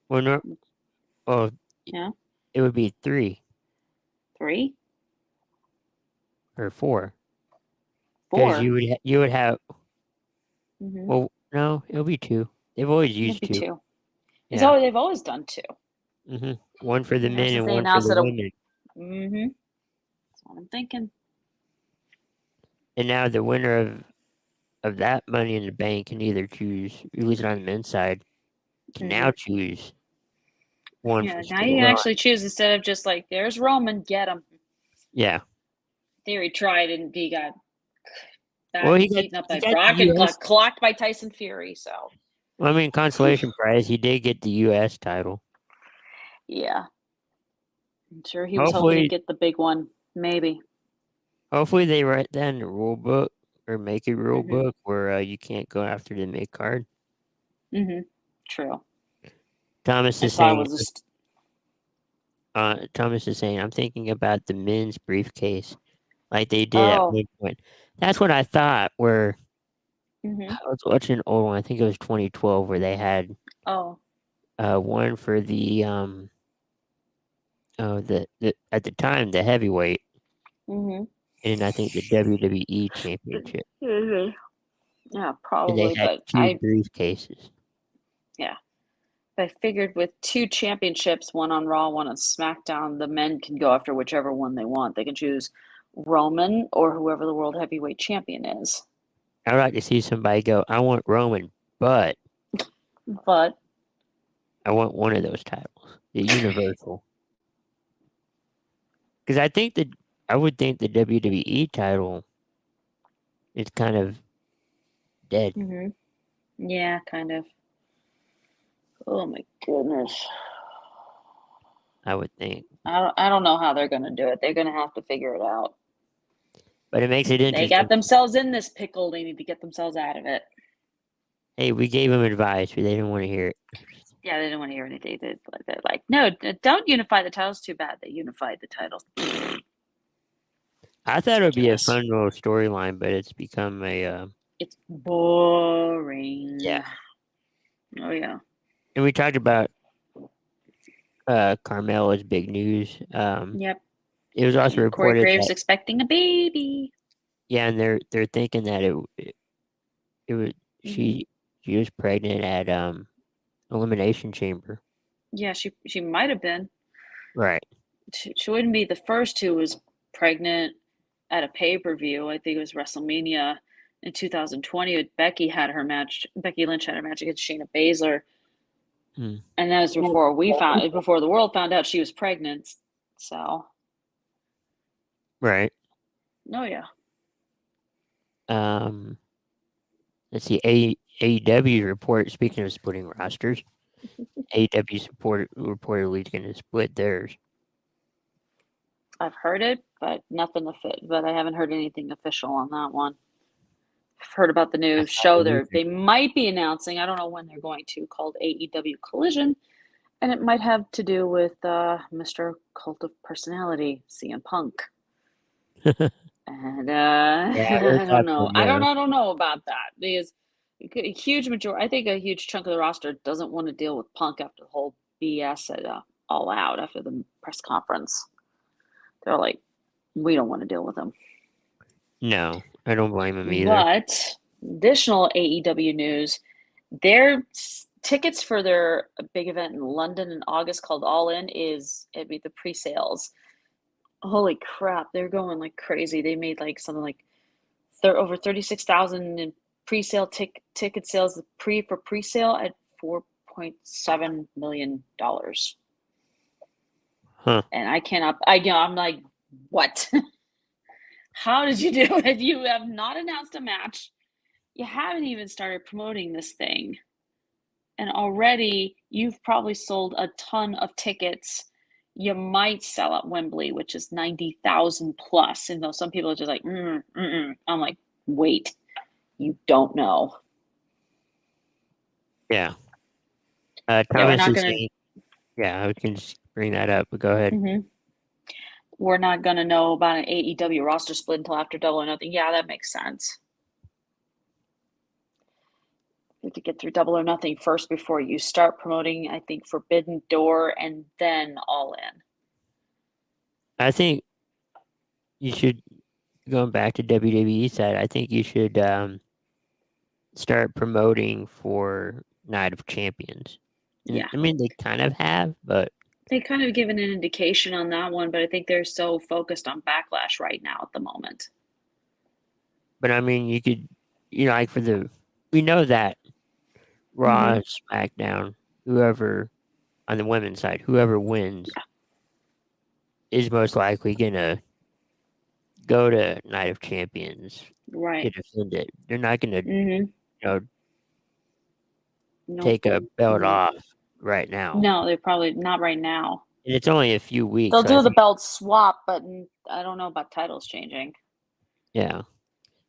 well, Yeah, it would be 3 3, or 4 4. because you would have. Mm-hmm. Well, no, it'll be 2. They've always used 2. 2. Yeah. They've always done 2. Mm-hmm. One for the Yeah, men since and they one for announced the it a- women. Mm-hmm. That's what I'm thinking. And now the winner of that Money in the Bank can either choose, at least on the men's side, can now choose one Yeah, for now you can Raw. actually choose instead of just like, there's Roman, get him. Yeah. Theory tried and he got Well, he beaten up by got Brock the and US. got clocked by Tyson Fury. So, Well, I mean, consolation prize. He did get the U.S. title. yeah. I'm sure he was hoping to get the big one. Maybe. Hopefully, they write that in the rule book or make a rule Mhm. book where you can't go after the mid card. Mm-hmm. True. Thomas I is thought saying. it was just. Thomas is saying, I'm thinking about the men's briefcase, like they did at Oh. one point. That's what I thought. Where Mm-hmm. I was watching an old one. I think it was 2012, where they had Oh. one for the at the time the heavyweight, Mm-hmm. and I think the WWE championship. Mm-hmm. Yeah, And probably. they had But 2 briefcases. I figured with 2 championships, one on Raw, one on SmackDown, the men can go after whichever one they want. They can choose Roman or whoever the world heavyweight champion is. I'd like to see somebody go, I want Roman, but But I want one of those titles, the Universal. Because I would think the WWE title is kind of dead. yeah, kind of. Oh my goodness. I would think. I don't know how they're going to do it. They're going to have to figure it out. But it makes it They interesting. got themselves in this pickle. They need to get themselves out of it. Hey, we gave them advice, but they didn't want to hear it. Yeah, they didn't want to hear anything. They're like, no, don't unify the titles. Too bad they unified the titles. I thought it would be a Ridiculous. fun little storyline, but it's become a. It's boring. Yeah. Oh yeah. And we talked about Carmella's big news. Yep. It was also Corey reported Graves that, expecting a baby. yeah, and they're thinking that it was she was pregnant at Elimination Chamber. Yeah, she might have been. Right. She wouldn't be the first who was pregnant at a pay-per-view. I think it was WrestleMania in 2020. Becky Lynch had her match against Shayna Baszler. And that was before before the world found out she was pregnant. So. Right. Oh yeah. Let's see. AEW report. Speaking of splitting rosters, AEW reportedly is going to split theirs. I've heard it. but but I haven't heard anything official on that one. I've heard about the new show they might be announcing. I don't know when they're going to, called AEW Collision, and it might have to do with Mr. Cult of Personality, CM Punk. And I don't know. I don't know about that because a huge majority. I think a huge chunk of the roster doesn't want to deal with Punk after the whole BS at All Out after the press conference. They're like, we don't want to deal with him. No, I don't blame him either. But additional AEW news: their tickets for their big event in London in August called All In it'd be the pre-sales. Holy crap, they're going like crazy. They made like something like over 36,000 in pre-sale ticket sales for pre-sale at $4.7 million. Huh. And I'm like, what? How did you do it? You have not announced a match. You haven't even started promoting this thing. And already you've probably sold a ton of tickets. You might sell at Wembley, which is 90,000 plus. And though some people are just like, I'm like, wait, you don't know. Yeah. Thomas is saying, I was going to bring that up, but go ahead. Mm-hmm. We're not going to know about an AEW roster split until after Double or Nothing. Yeah, that makes sense. You have to get through Double or Nothing first before you start promoting, I think, Forbidden Door and then All In. I think you should, going back to WWE side, I think you should start promoting for Night of Champions. Yeah. I mean, they kind of have, but they kind of given an indication on that one, but I think they're so focused on Backlash right now at the moment. But I mean, you could, like we know that Raw, SmackDown, whoever on the women's side, whoever wins is most likely gonna go to Night of Champions, right? To defend it. They're not gonna, take a belt off right now. No, they're probably not right now. And it's only a few weeks. They'll do the belt swap, but I don't know about titles changing. Yeah.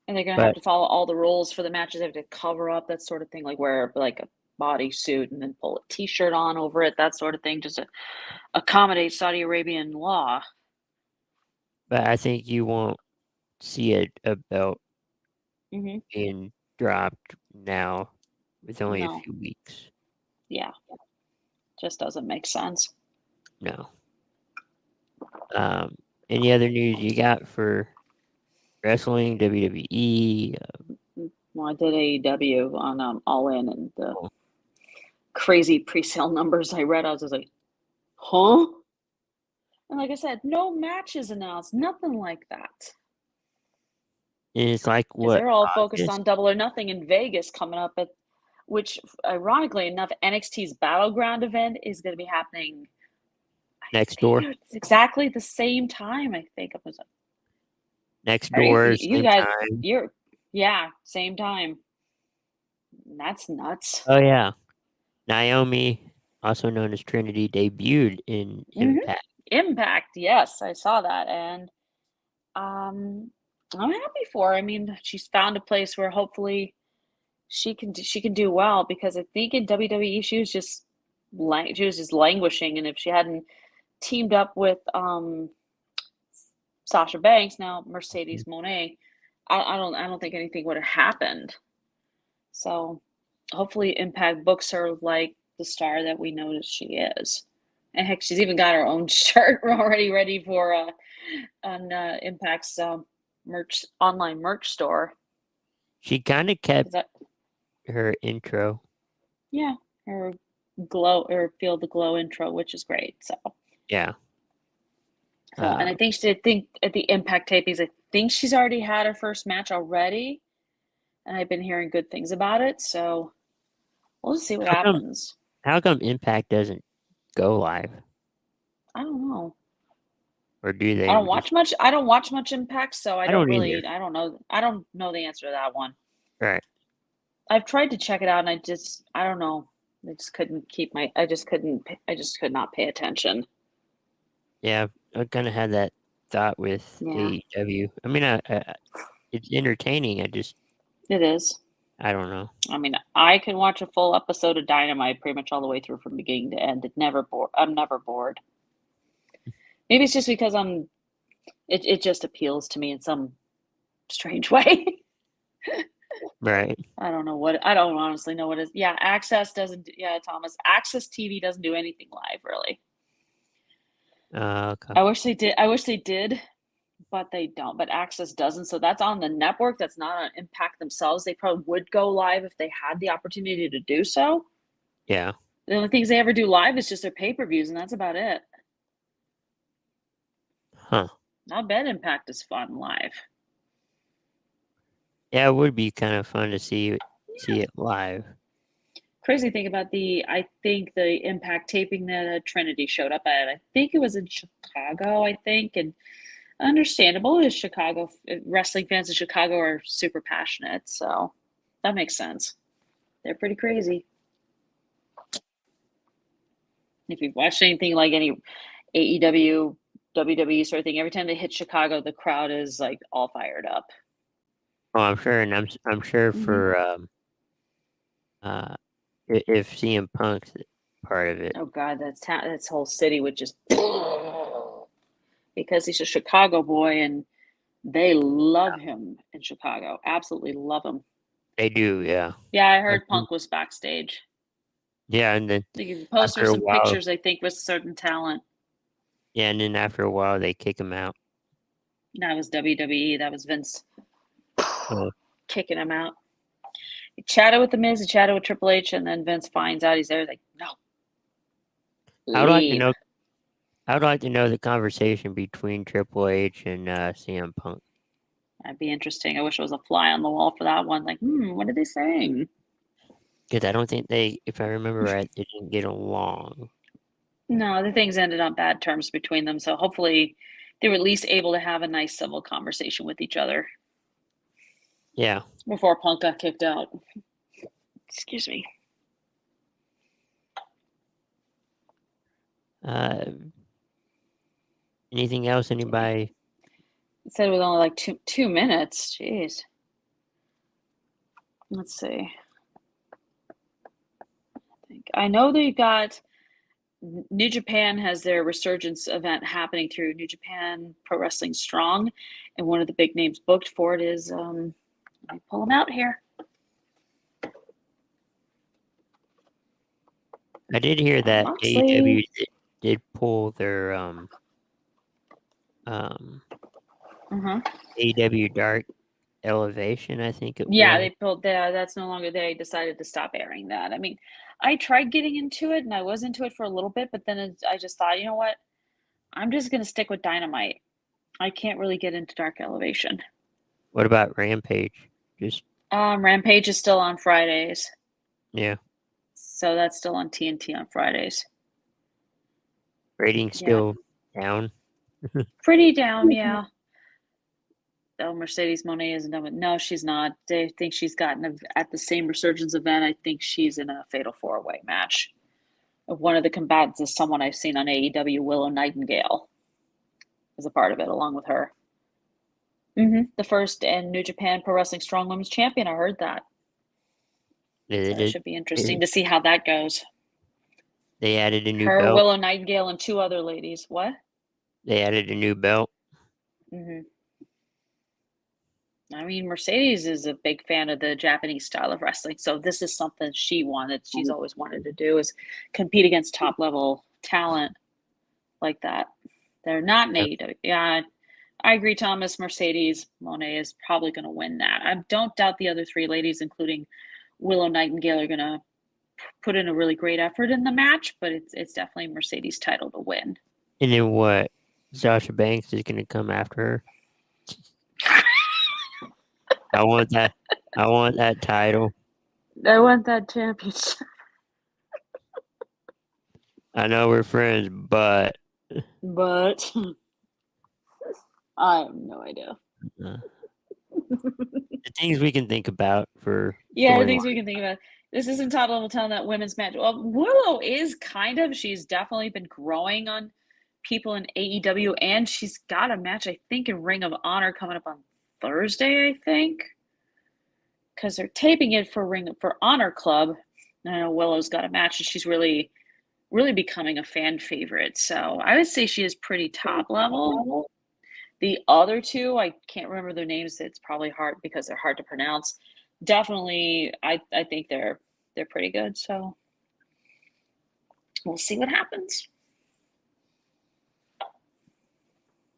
And they're gonna have to follow all the rules for the matches. They have to cover up that sort of thing, like wear like a bodysuit and then pull a T-shirt on over it, that sort of thing, just to accommodate Saudi Arabian law. But I think you won't see a belt being dropped now with only a few weeks. Yeah. Just doesn't make sense. No. Any other news you got for wrestling, WWE? Well, I did AEW on All In, and the crazy pre-sale numbers I read, I was just like, huh? And like I said, no matches announced, nothing like that. And it's like what? They're all focused on Double or Nothing in Vegas coming up, which, ironically enough, NXT's Battleground event is going to be happening next door. It's exactly the same time, I think. It was next door. You guys, same time. That's nuts. Oh yeah, Naomi, also known as Trinity, debuted in Impact. Impact, yes, I saw that, and I'm happy for her. I mean, she's found a place where hopefully she can do well, because I think in WWE she was just languishing, and if she hadn't teamed up with Sasha Banks, now Mercedes Moné, I don't think anything would have happened. So hopefully Impact books her like the star that we noticed she is. And heck, she's even got her own shirt already ready for on Impact's online merch store. She kind of kept her intro. Yeah, her Feel the Glow intro, which is great. So yeah. And I think at the Impact tapings, I think she's already had her first match already, and I've been hearing good things about it. So we'll just see what happens. How come Impact doesn't go live? I don't know. Or do they? I don't watch much. I don't watch much Impact, so I don't really. Either. I don't know. I don't know the answer to that one. Right. I've tried to check it out, and I don't know. I just couldn't I just could not pay attention. Yeah, I kind of had that thought with Yeah. AEW. I mean, it's entertaining. It is. I don't know. I mean, I can watch a full episode of Dynamite pretty much all the way through from beginning to end. I'm never bored. Maybe it's just because it just appeals to me in some strange way. Right. I don't honestly know what it is. Yeah, Access doesn't. Yeah, Thomas, Access TV doesn't do anything live really. Okay. I wish they did, but they don't. But Access doesn't. So that's on the network. That's not on Impact themselves. They probably would go live if they had the opportunity to do so. Yeah. The only things they ever do live is just their pay-per-views, and that's about it. Huh. I bet Impact is fun live. Yeah, it would be kind of fun to see it live. Crazy thing about I think the Impact taping that Trinity showed up at, I think it was in Chicago, and understandable is Chicago wrestling fans in Chicago are super passionate, so that makes sense. They're pretty crazy. If you've watched anything like any AEW, WWE sort of thing, every time they hit Chicago, the crowd is like all fired up. Oh, I'm sure, and I'm sure for if CM Punk's part of it. Oh God, that's whole city would just because he's a Chicago boy and they love him in Chicago. Absolutely love him. They do, yeah. Yeah, I heard Punk was backstage. Yeah, and then They can post her some pictures, I think, with certain talent. Yeah, and then after a while they kick him out. That was WWE. That was Vince kicking him out. He chatted with The Miz, he chatted with Triple H, and then Vince finds out he's there. He's like, no. I would like to know the conversation between Triple H and CM Punk. That'd be interesting. I wish it was a fly on the wall for that one. Like, what are they saying? Because I don't think if I remember right, they didn't get along. No, the things ended on bad terms between them. So hopefully they were at least able to have a nice civil conversation with each other. Yeah. Before Punk got kicked out. Excuse me. Anything else? Anybody? It said it was only like 2 minutes. Jeez. Let's see. I know they got New Japan has their resurgence event happening through New Japan Pro Wrestling Strong, and one of the big names booked for it is let me pull them out here. I did hear that AEW did pull their AEW Dark Elevation, I think it was. Yeah, they pulled that. That's no longer there. They decided to stop airing that. I mean, I tried getting into it, and I was into it for a little bit, but then I just thought, you know what? I'm just going to stick with Dynamite. I can't really get into Dark Elevation. What about Rampage? Rampage is still on Fridays. Yeah. So that's still on TNT on Fridays. Rating still down? Pretty down, yeah. Oh, Mercedes Moné isn't done with. No, she's not. They think she's gotten at the same Resurgence event. I think she's in a Fatal 4-Way match. One of the combatants is someone I've seen on AEW, Willow Nightingale, is a part of it, along with her. The first and New Japan Pro Wrestling Strong Women's Champion. I heard that. It should be interesting to see how that goes. They added a new belt. Her, Willow Nightingale, and 2 other ladies. What? They added a new belt. I mean, Mercedes is a big fan of the Japanese style of wrestling, so this is something she's always wanted to do, is compete against top-level talent like that. They're not in AEW. Yeah, I agree, Thomas. Mercedes Moné is probably going to win that. I don't doubt the other 3 ladies, including Willow Nightingale, are going to put in a really great effort in the match, but it's definitely Mercedes' title to win. And then what? Sasha Banks is going to come after her? I want that title. I want that championship. I know we're friends, but I have no idea. The things we can think about for the things we can think about. This isn't top level talent, that women's match. Well, Willow is she's definitely been growing on people in AEW, and she's got a match, I think, in Ring of Honor coming up on Thursday, I think. Because they're taping it for Honor Club. And I know Willow's got a match, and she's really, really becoming a fan favorite. So I would say she is pretty top level. The other two, I can't remember their names. It's probably hard because they're hard to pronounce. Definitely, I think they're pretty good. So we'll see what happens.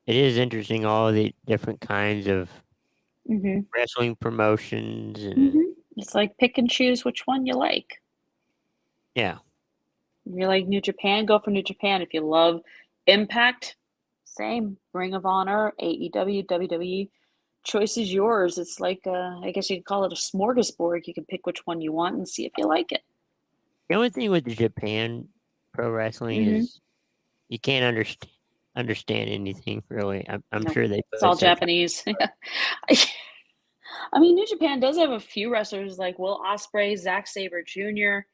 It is interesting, all the different kinds of Mm-hmm. wrestling promotions and Mm-hmm. It's like pick and choose which one you like. yeah. If you like New Japan, go for New Japan. If you love Impact, same. Ring of Honor, AEW, WWE. Choice is yours. It's like, I guess you could call it a smorgasbord. You can pick which one you want and see if you like it. The only thing with the Japan pro wrestling Mhm. is you can't understand anything really. I'm Nope. sure they It's put all some- Japanese. I mean, New Japan does have a few wrestlers like Will Ospreay, Zack Sabre Jr.,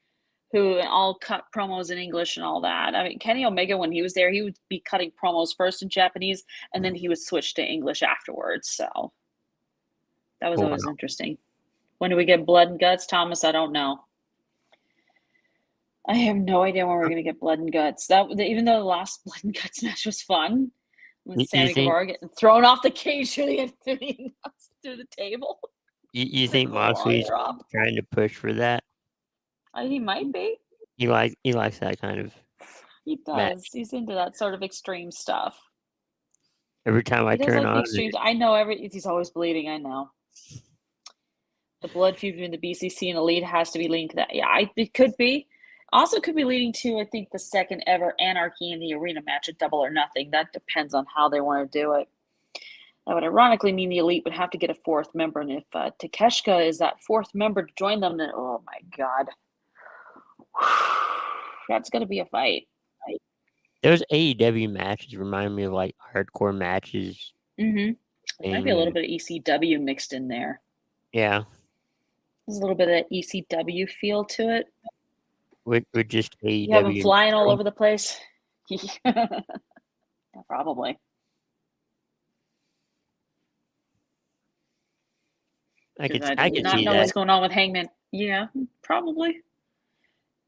who all cut promos in English and all that. I mean, Kenny Omega, when he was there, he would be cutting promos first in Japanese, and then he would switch to English afterwards. So that was Wow. always interesting. When do we get Blood and Guts, Thomas? I don't know. I have no idea when we're going to get Blood and Guts. Even though the last Blood and Guts match was fun, with You Sammy think- Guevara getting thrown off the cage through the table. You think Claw Moxley's drop. trying to push for that? He might be. He likes that kind of. He does. Match. He's into that sort of extreme stuff. Every time I He does turn like the on, extremes. I know he's always bleeding. I know. The blood feud between the BCC and Elite has to be leading to that. Yeah, it could be. Also, could be leading to, I think, the second ever Anarchy in the Arena match at Double or Nothing. That depends on how they want to do it. That would ironically mean the Elite would have to get a fourth member, and if Takeshita is that fourth member to join them, then oh my god, that's going to be a fight. those AEW matches remind me of like hardcore matches. Mm-hmm. There might be a little bit of ECW mixed in there. Yeah, There's a little bit of that ECW feel to it. with just AEW. You have them flying all over the place. Yeah, probably. I can do not see know that. what's going on with Hangman. Yeah, probably.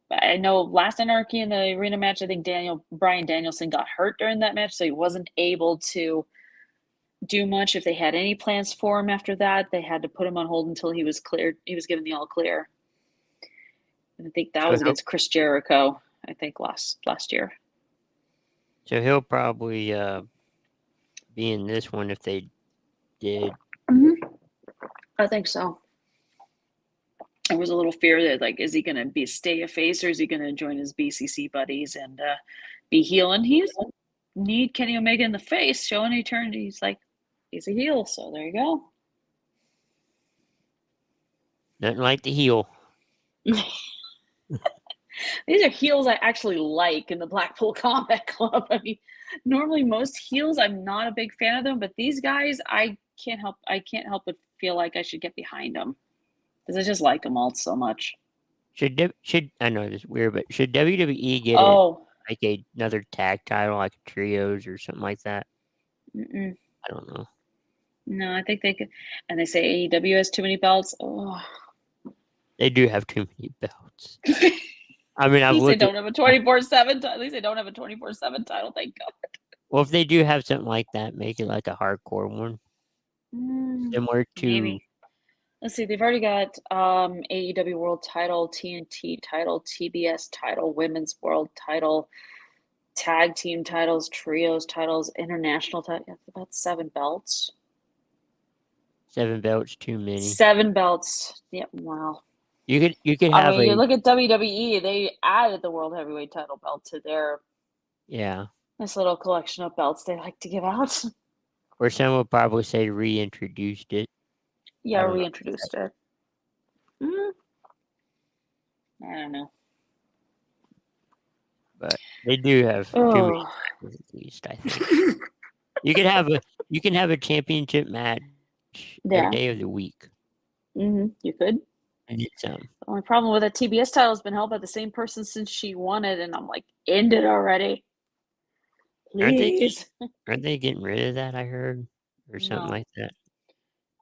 But I know last Anarchy in the Arena match, I think Bryan Danielson got hurt during that match, so he wasn't able to do much. If they had any plans for him after that, they had to put him on hold until he was cleared. He was given the all clear. And I think that was against Chris Jericho, I think last year. So he'll probably be in this one if they did. I think so. There was a little fear that, like, is he going to stay a face, or is he going to join his BCC buddies and be heel? And he's need Kenny Omega in the face, showing he turned. He's like, he's a heel. So there you go. Nothing like the heel. These are heels I actually like in the Blackpool Combat Club. I mean, normally most heels I'm not a big fan of them, but these guys I can't help but feel like I should get behind them because I just like them all so much. Should I know this is weird, but should WWE get like another tag title, like trios or something like that? Mm-mm. I don't know. No, I think they could. And they say AEW has too many belts. Oh. They do have too many belts. I mean, At least they don't have a 24/7. At least they don't have a 24/7 title. Thank God. Well, if they do have something like that, make it like a hardcore one, similar to. Maybe. Let's see. They've already got AEW World Title, TNT Title, TBS Title, Women's World Title, Tag Team Titles, Trios Titles, International Title. That's about 7 belts. 7 belts, too many. 7 belts. Yep. Wow. You could have you look at WWE. They added the World Heavyweight Title belt to their nice little collection of belts they like to give out. Or some will probably say reintroduced it. Yeah, reintroduced it. I don't know. But they do have too many matches at least, I think. You can have a championship match every day of the week. You could. And it's The only problem with that TBS title has been held by the same person since she won it, and I'm like, end it already. Aren't they Please. aren't they getting rid of that? I heard, or something No. like that.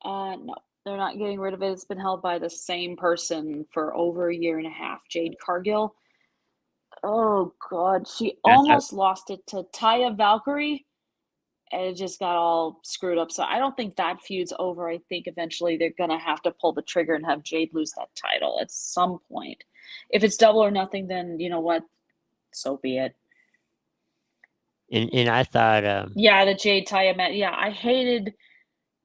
No, they're not getting rid of it. It's been held by the same person for over a year and a half, Jade Cargill. Oh God, she I thought, almost lost it to Taya Valkyrie, and it just got all screwed up. So I don't think that feud's over. I think eventually they're gonna have to pull the trigger and have Jade lose that title at some point. If it's double or nothing, then you know what? So be it. and I thought, Yeah, the Jade Taya match. Yeah, I hated.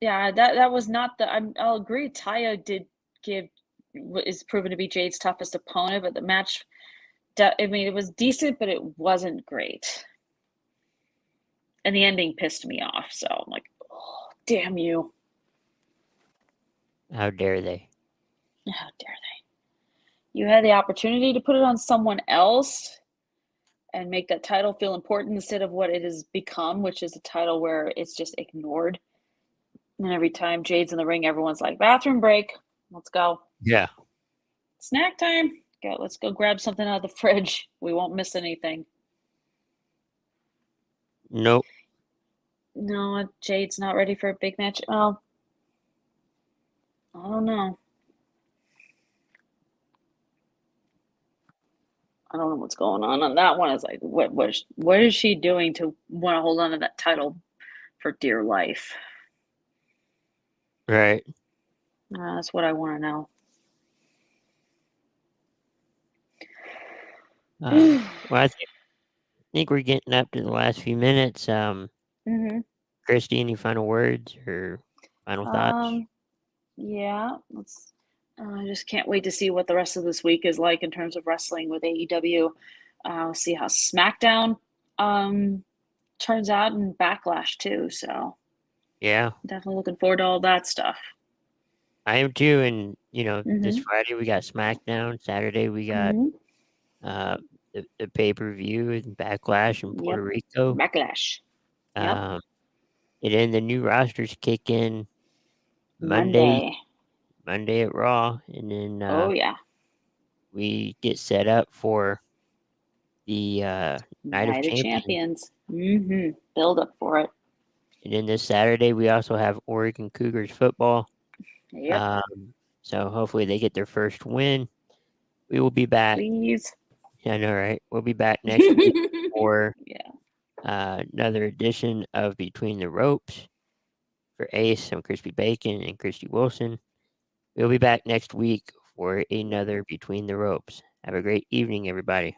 Yeah, that was not the. I'll agree. Taya did give is proven to be Jade's toughest opponent, but the match. I mean, it was decent, but it wasn't great. And the ending pissed me off. So I'm like, oh, damn you! how dare they? How dare they? You had the opportunity to put it on someone else and make that title feel important instead of what it has become, which is a title where it's just ignored. And every time Jade's in the ring, everyone's like, bathroom break. Let's go. Yeah. Snack time. Go, let's go grab something out of the fridge. We won't miss anything. Nope. No, Jade's not ready for a big match. Oh, I don't know. I don't know what's going on that one. Is like, what is she doing to want to hold on to that title for dear life? Right. That's what I want to know. Well, I think we're getting up to the last few minutes. Mm-hmm. Christy, any final words or final thoughts? Yeah. Let's. I just can't wait to see what the rest of this week is like in terms of wrestling with AEW. See how SmackDown turns out and Backlash too. So Yeah, definitely looking forward to all that stuff. I am too. And this Mm-hmm. Friday we got SmackDown. Saturday we got Mm-hmm. the pay-per-view and Backlash in Puerto Yep. Rico. Backlash. Yep. Um, and then the new rosters kick in Monday. Monday at Raw, and then Oh yeah. we get set up for the Night of Night of Champions. Champions. Mm-hmm. Build up for it. And then this Saturday we also have Oregon Cougars football. Yep. So hopefully they get their first win. We will be back. Please. I know, right? We'll be back next week for Yeah. another edition of Between the Ropes. For Ace, I'm Crispy Bacon and Christy Wilson. We'll be back next week for another Between the Ropes. Have a great evening, everybody.